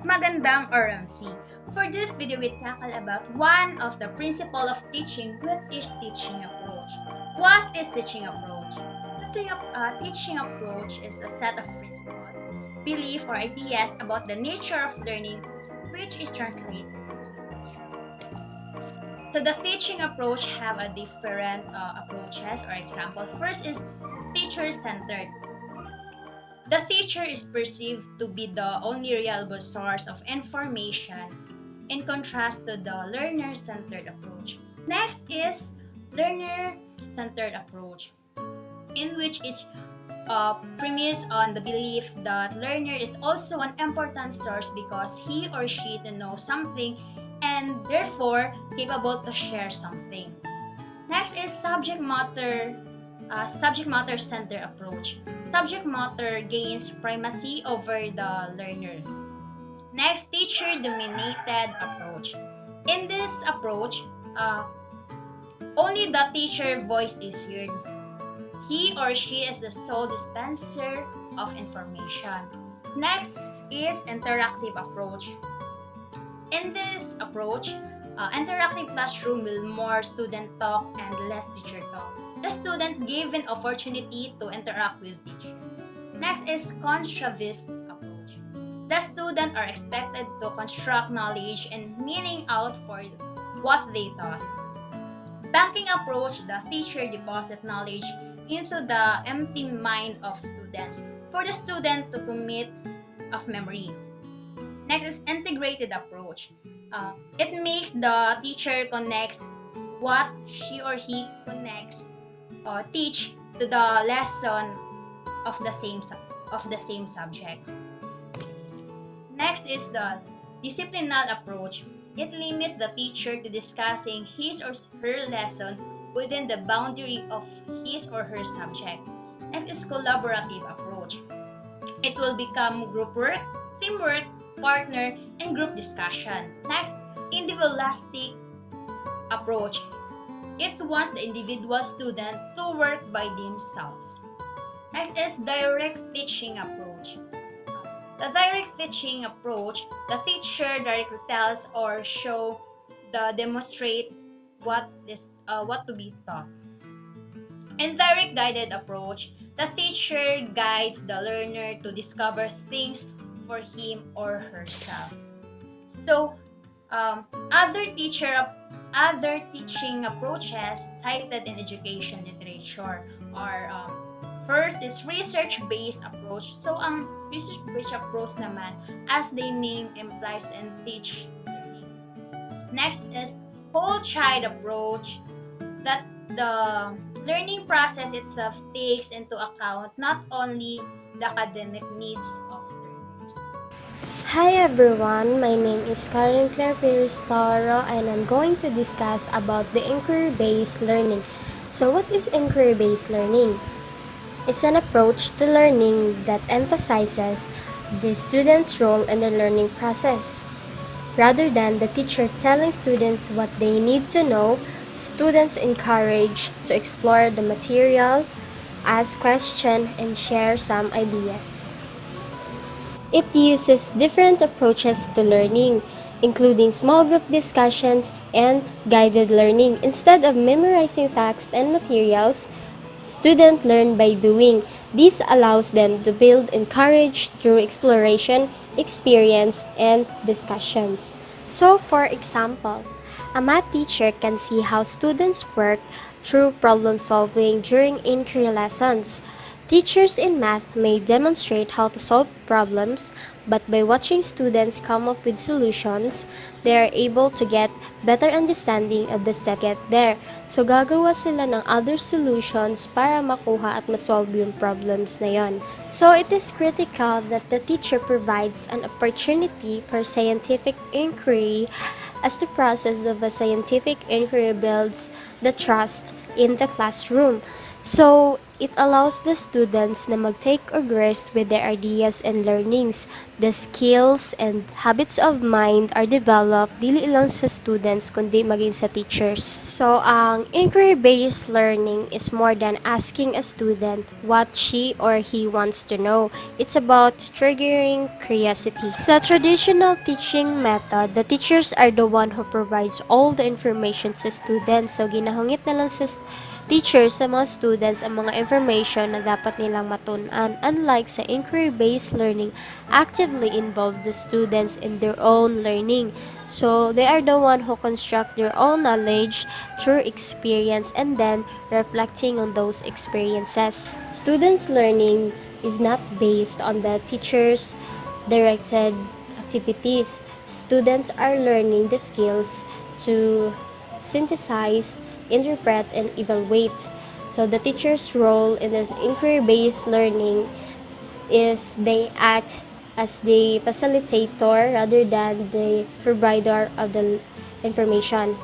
Magandang RMC. For this video, we tackle about one of the principle of teaching, which is teaching approach. What is teaching approach? Teaching approach is a set of principles, belief, or ideas about the nature of learning, which is translated into classroom. So the teaching approach have a different approaches or example. First is teacher-centered. The teacher is perceived to be the only reliable source of information in contrast to the learner-centered approach. Next is learner-centered approach, in which it's premise on the belief that learner is also an important source because he or she to know something and therefore capable to share something. Next is subject matter centered approach. Subject matter gains primacy over the learner. Next, teacher dominated approach. In this approach, only the teacher voice is heard. He or she is the sole dispenser of information. Next is interactive approach. In this approach, interactive classroom will more student talk and less teacher talk. The student given opportunity to interact with teacher. Next is constructivist approach. The student are expected to construct knowledge and meaning out for what they taught. Banking approach, the teacher deposit knowledge into the empty mind of students for the student to commit of memory. Next is integrated approach. It makes the teacher connects what she or he connects or teach to the lesson of the same subject. Next is the disciplinary approach. It limits the teacher to discussing his or her lesson within the boundary of his or her subject. Next is collaborative approach. It will become group work, teamwork, partner, and group discussion. Next, individualistic approach. It wants the individual student to work by themselves. Next is direct teaching approach. The direct teaching approach, the teacher directly tells or demonstrate what to be taught. In direct guided approach, the teacher guides the learner to discover things for him or herself. So, other teaching approaches cited in education literature are first is research-based approach. So, ang research-based approach naman, as the name implies, and teach learning. Next is whole child approach, that the learning process itself takes into account not only the academic needs of learners. Hi everyone, my name is Karen Claire RESTAURO and I'm going to discuss about the inquiry-based learning. So what is inquiry-based learning? It's an approach to learning that emphasizes the student's role in the learning process. Rather than the teacher telling students what they need to know, students encouraged to explore the material, ask questions, and share some ideas. It uses different approaches to learning, including small group discussions and guided learning. Instead of memorizing text and materials, students learn by doing. This allows them to build courage through exploration, experience, and discussions. So, for example, a math teacher can see how students work through problem solving during inquiry lessons. Teachers in math may demonstrate how to solve problems, but by watching students come up with solutions, they are able to get better understanding of the step get there. So gagawa sila ng other solutions para makuha at masolve yung problems na yon. So it is critical that the teacher provides an opportunity for scientific inquiry, as the process of a scientific inquiry builds the trust in the classroom. So, it allows the students na mag-take a risk with their ideas and learnings. The skills and habits of mind are developed dili lang sa students kundi maging sa teachers. So, ang inquiry-based learning is more than asking a student what she or he wants to know. It's about triggering curiosity. Sa traditional teaching method, the teachers are the one who provides all the information sa students. So, ginahungit na lang sa teachers sa mga students ang mga information na dapat nilang matunan. Unlike sa inquiry-based learning, actively involve the students in their own learning. So, they are the one who construct their own knowledge through experience and then reflecting on those experiences. Students' learning is not based on the teacher's directed activities. Students are learning the skills to synthesize, interpret, and evaluate. So the teacher's role in this inquiry-based learning is they act as the facilitator rather than the provider of the information.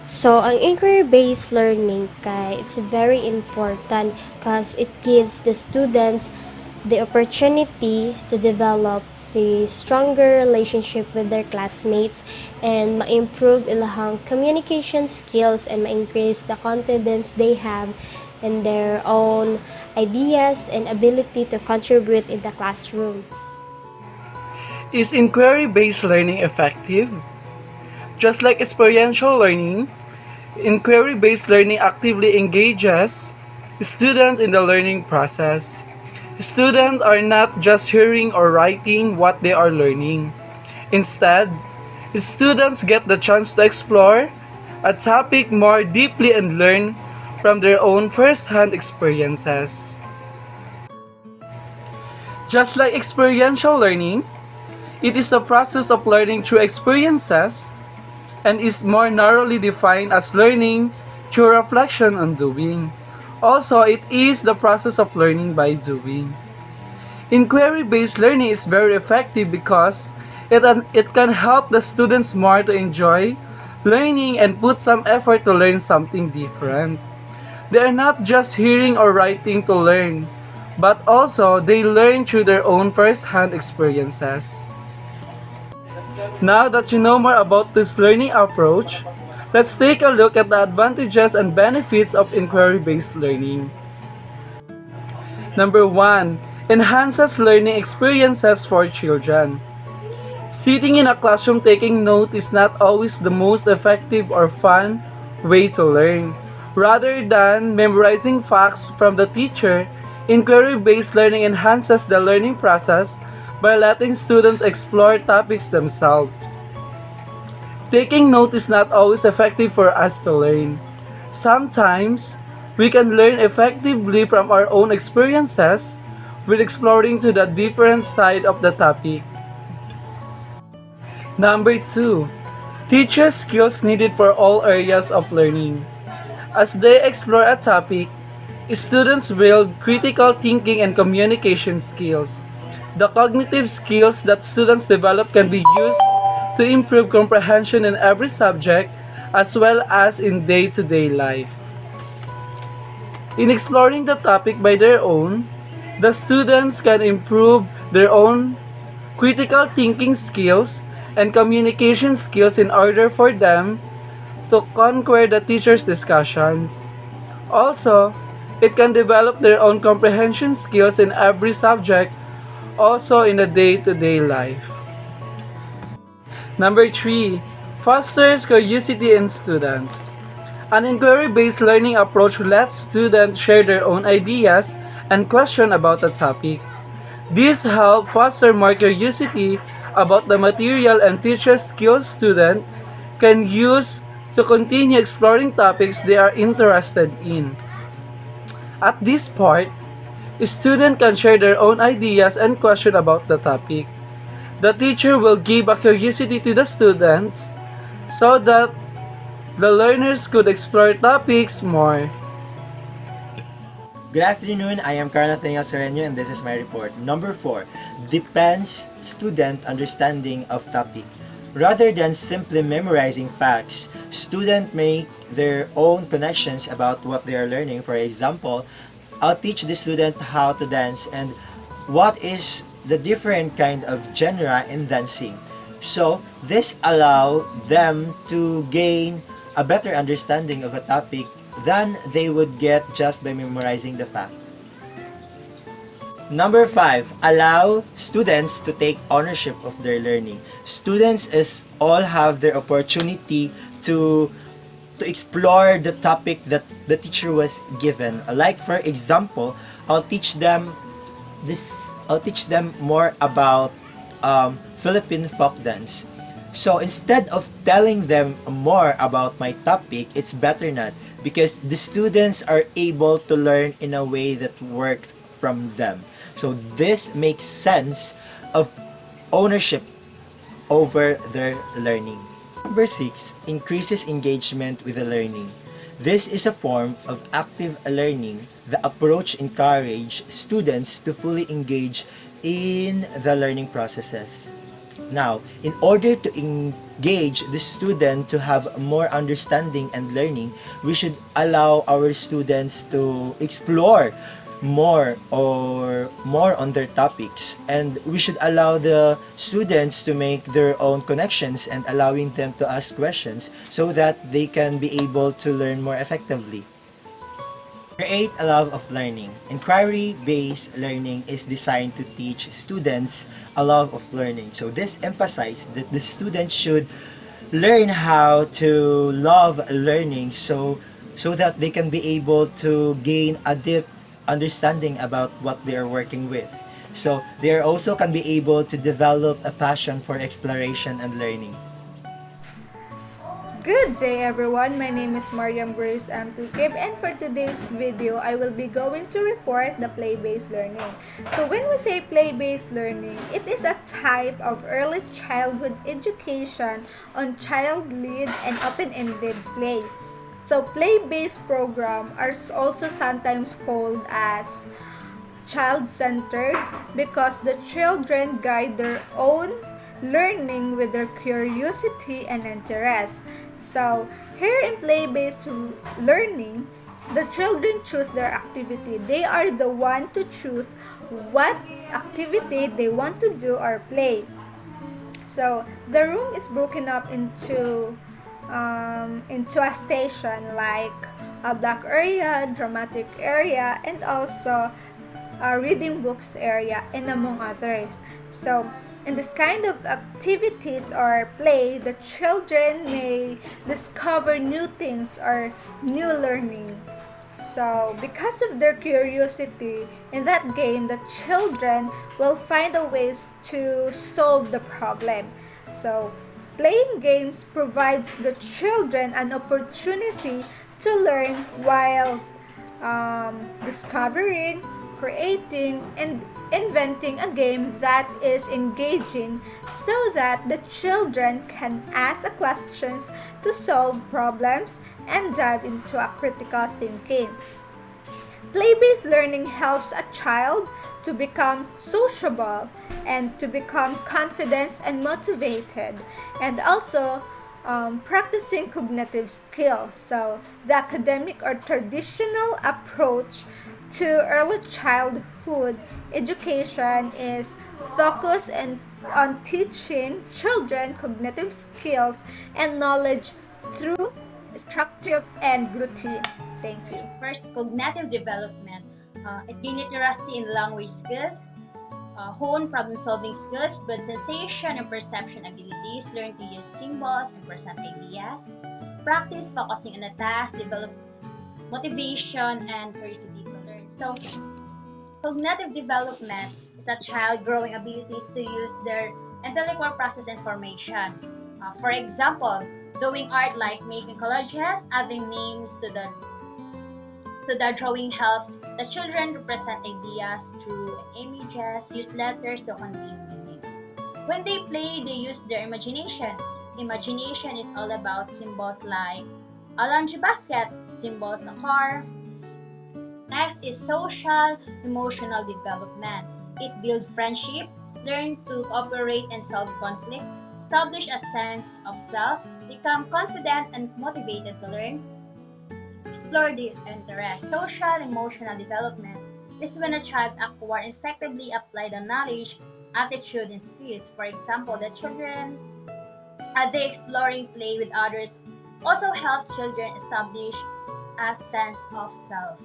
So, ang inquiry-based learning it's very important because it gives the students the opportunity to develop the stronger relationship with their classmates and ma-improve ilahang communication skills and ma-increase the confidence they have in their own ideas and ability to contribute in the classroom. Is inquiry-based learning effective? Just like experiential learning, inquiry-based learning actively engages students in the learning process. Students are not just hearing or writing what they are learning. Instead, students get the chance to explore a topic more deeply and learn from their own first-hand experiences. Just like experiential learning, it is the process of learning through experiences and is more narrowly defined as learning through reflection on doing. Also, it is the process of learning by doing. Inquiry-based learning is very effective because it can help the students more to enjoy learning and put some effort to learn something different. They are not just hearing or writing to learn, but also they learn through their own first-hand experiences. Now that you know more about this learning approach, let's take a look at the advantages and benefits of inquiry-based learning. Number 1. Enhances learning experiences for children. Sitting in a classroom taking note is not always the most effective or fun way to learn. Rather than memorizing facts from the teacher, inquiry-based learning enhances the learning process by letting students explore topics themselves. Taking note is not always effective for us to learn. Sometimes, we can learn effectively from our own experiences with exploring to the different side of the topic. Number 2. Teaches skills needed for all areas of learning. As they explore a topic, students build critical thinking and communication skills. The cognitive skills that students develop can be used to improve comprehension in every subject as well as in day-to-day life. In exploring the topic by their own, the students can improve their own critical thinking skills and communication skills in order for them to conquer the teacher's discussions. Also, it can develop their own comprehension skills in every subject, also in the day-to-day life. Number 3. Fosters curiosity in students. An inquiry-based learning approach lets students share their own ideas and question about a topic. This helps foster more curiosity about the material and teaches skills students can use to continue exploring topics they are interested in. At this part, students can share their own ideas and question about the topic. The teacher will give a curiosity to the students so that the learners could explore topics more. Good afternoon, I am Nathaniel CERENO and this is my report. Number 4, depends student understanding of topic. Rather than simply memorizing facts, students make their own connections about what they are learning. For example, I'll teach the student how to dance and what is the different kind of genre in dancing. So this allow them to gain a better understanding of a topic than they would get just by memorizing the fact. Number 5, allow students to take ownership of their learning. Students is all have their opportunity to explore the topic that the teacher was given. Like for example, I'll teach them more about Philippine folk dance. So instead of telling them more about my topic, it's better not, because the students are able to learn in a way that works from them. So this makes sense of ownership over their learning. Number 6, increases engagement with the learning. This is a form of active learning. The approach encourages students to fully engage in the learning processes. Now, in order to engage the student to have more understanding and learning, we should allow our students to explore more on their topics, and we should allow the students to make their own connections and allowing them to ask questions so that they can be able to learn more effectively. Create a love of learning. Inquiry-based learning is designed to teach students a love of learning. So this emphasizes that the students should learn how to love learning, so that they can be able to gain a deep understanding about what they are working with. So they are also can be able to develop a passion for exploration and learning. Good day everyone, my name is Mariam Grace TUQUIB, and for today's video, I will be going to report the play-based learning. So when we say play-based learning, it is a type of early childhood education on child-led and open-ended play. So play-based programs are also sometimes called as child-centered because the children guide their own learning with their curiosity and interest. So here in play-based learning, the children choose their activity. They are the one to choose what activity they want to do or play. So the room is broken up into a station like a black area, dramatic area, and also a reading books area, and among others. So in this kind of activities or play, the children may discover new things or new learning. So because of their curiosity in that game, the children will find a ways to solve the problem. So playing games provides the children an opportunity to learn while discovering, creating, and inventing a game that is engaging, so that the children can ask questions to solve problems and dive into a critical thinking. Play-based learning helps a child to become sociable and to become confident and motivated, and also practicing cognitive skills. So the academic or traditional approach to early childhood education is focused on teaching children cognitive skills and knowledge through structure and routine. Thank you. First, cognitive development. Gain literacy in language skills, hone problem-solving skills, build sensation and perception abilities, learn to use symbols and present ideas, practice focusing on a task, develop motivation and curiosity to learn. So, cognitive development is a child growing abilities to use their intellectual process information. For example, doing art like making collages, adding names to the drawing helps the children represent ideas through images, use letters to convey meanings. When they play, they use their imagination. Imagination is all about symbols like a laundry basket, symbols a car. Next is social emotional development. It builds friendship, learn to cooperate and solve conflicts, establish a sense of self, become confident and motivated to learn, explore their interests. Social emotional development is when a child acquires and effectively apply the knowledge, attitude, and skills. For example, the children they exploring play with others also helps children establish a sense of self.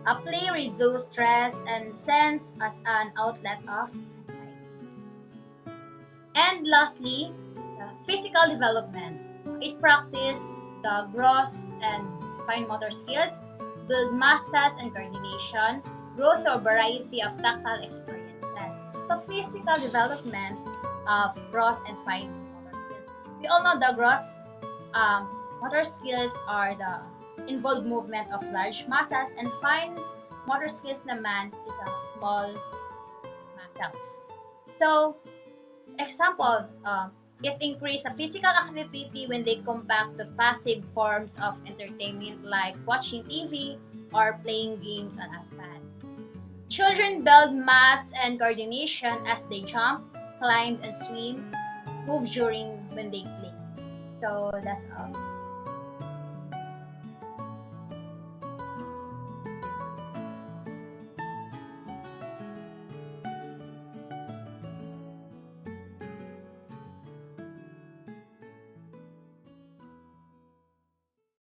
A play reduces stress and sense as an outlet of anxiety. And lastly, the physical development. It practices the gross and fine motor skills, build muscles and coordination, growth through a variety of tactile experiences. So physical development of gross and fine motor skills. We all know the gross motor skills are the involved movement of large muscles, and fine motor skills naman is a small muscles. So example, it increases physical activity when they come back to passive forms of entertainment like watching TV or playing games on iPad. Children build mass and coordination as they jump, climb, and swim, move during when they play. So that's all.